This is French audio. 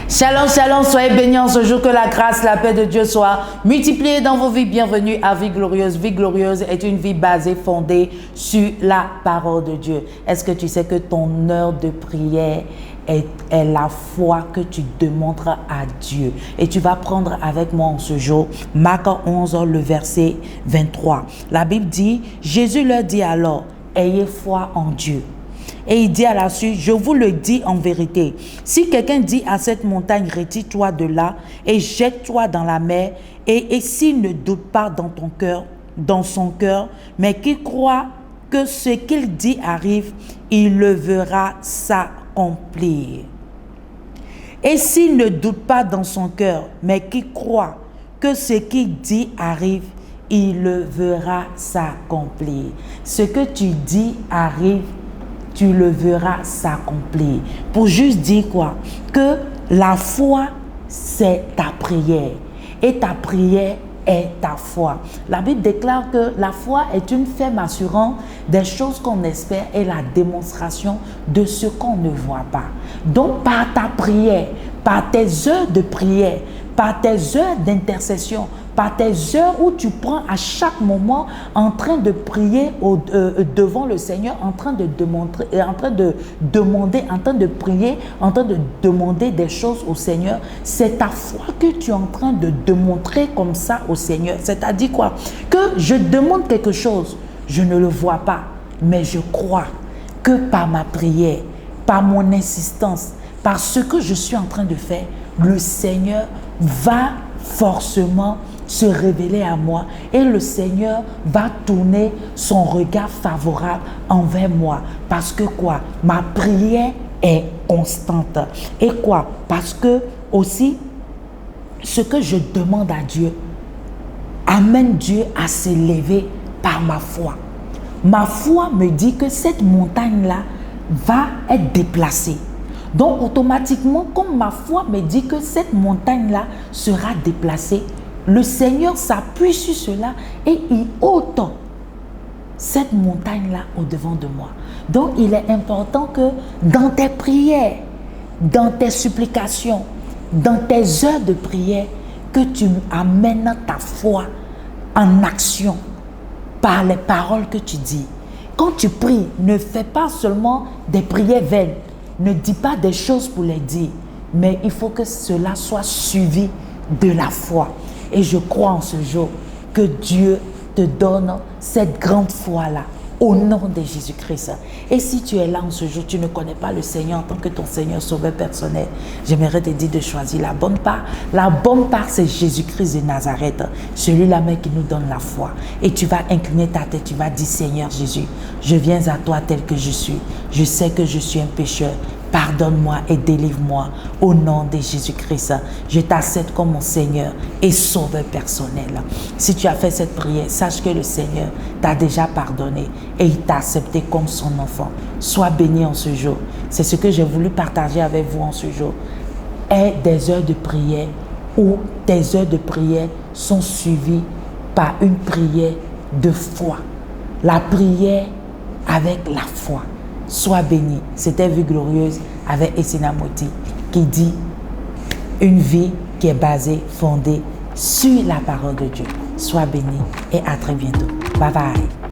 Shalom, shalom, soyez bénis en ce jour, que la grâce, la paix de Dieu soit multipliée dans vos vies. Bienvenue à Vie Glorieuse. Vie Glorieuse est une vie basée, fondée sur la parole de Dieu. Est-ce que tu sais que ton heure de prière est la foi que tu démontres à Dieu? Et tu vas prendre avec moi en ce jour Marc 11, le verset 23. La Bible dit, Jésus leur dit alors, ayez foi en Dieu. Et il dit à la suite, je vous le dis en vérité, si quelqu'un dit à cette montagne, retire-toi de là et jette-toi dans la mer, et s'il ne doute pas dans son cœur, mais qu'il croit que ce qu'il dit arrive, il le verra s'accomplir. Et s'il ne doute pas dans son cœur, mais qu'il croit que ce qu'il dit arrive, il le verra s'accomplir. Ce que tu dis arrive, tu le verras s'accomplir. Pour juste dire quoi? Que la foi, c'est ta prière. Et ta prière est ta foi. La Bible déclare que la foi est une ferme assurance des choses qu'on espère et la démonstration de ce qu'on ne voit pas. Donc, par ta prière, par tes heures de prière, par tes heures d'intercession, par tes heures où tu prends à chaque moment en train de prier devant le Seigneur, en train de demander des choses au Seigneur, c'est ta foi que tu es en train de démontrer comme ça au Seigneur. C'est-à-dire quoi? Que je demande quelque chose, je ne le vois pas, mais je crois que par ma prière, par mon insistance, par ce que je suis en train de faire, le Seigneur va forcément se révéler à moi et le Seigneur va tourner son regard favorable envers moi. Parce que quoi? Ma prière est constante. Et quoi? Parce que aussi, ce que je demande à Dieu amène Dieu à s'élever par ma foi. Ma foi me dit que cette montagne-là va être déplacée. Donc, automatiquement, comme ma foi me dit que cette montagne-là sera déplacée, le Seigneur s'appuie sur cela et il ôte cette montagne-là au-devant de moi. Donc, il est important que dans tes prières, dans tes supplications, dans tes heures de prière, que tu amènes ta foi en action par les paroles que tu dis. Quand tu pries, ne fais pas seulement des prières vaines. Ne dis pas des choses pour les dire, mais il faut que cela soit suivi de la foi. Et je crois en ce jour que Dieu te donne cette grande foi-là au nom de Jésus-Christ. Et si tu es là en ce jour, tu ne connais pas le Seigneur en tant que ton Seigneur sauveur personnel, j'aimerais te dire de choisir la bonne part. La bonne part, c'est Jésus-Christ de Nazareth, celui-là même qui nous donne la foi. Et tu vas incliner ta tête, tu vas dire, Seigneur Jésus, je viens à toi tel que je suis. Je sais que je suis un pécheur. Pardonne-moi et délivre-moi au nom de Jésus-Christ. Je t'accepte comme mon Seigneur et sauveur personnel. Si tu as fait cette prière, sache que le Seigneur t'a déjà pardonné et il t'a accepté comme son enfant. Sois béni en ce jour. C'est ce que j'ai voulu partager avec vous en ce jour. Aie des heures de prière où tes heures de prière sont suivies par une prière de foi. La prière avec la foi. Sois béni. C'était Vie Glorieuse avec Essena Moti qui dit une vie qui est basée, fondée sur la parole de Dieu. Sois béni et à très bientôt. Bye bye.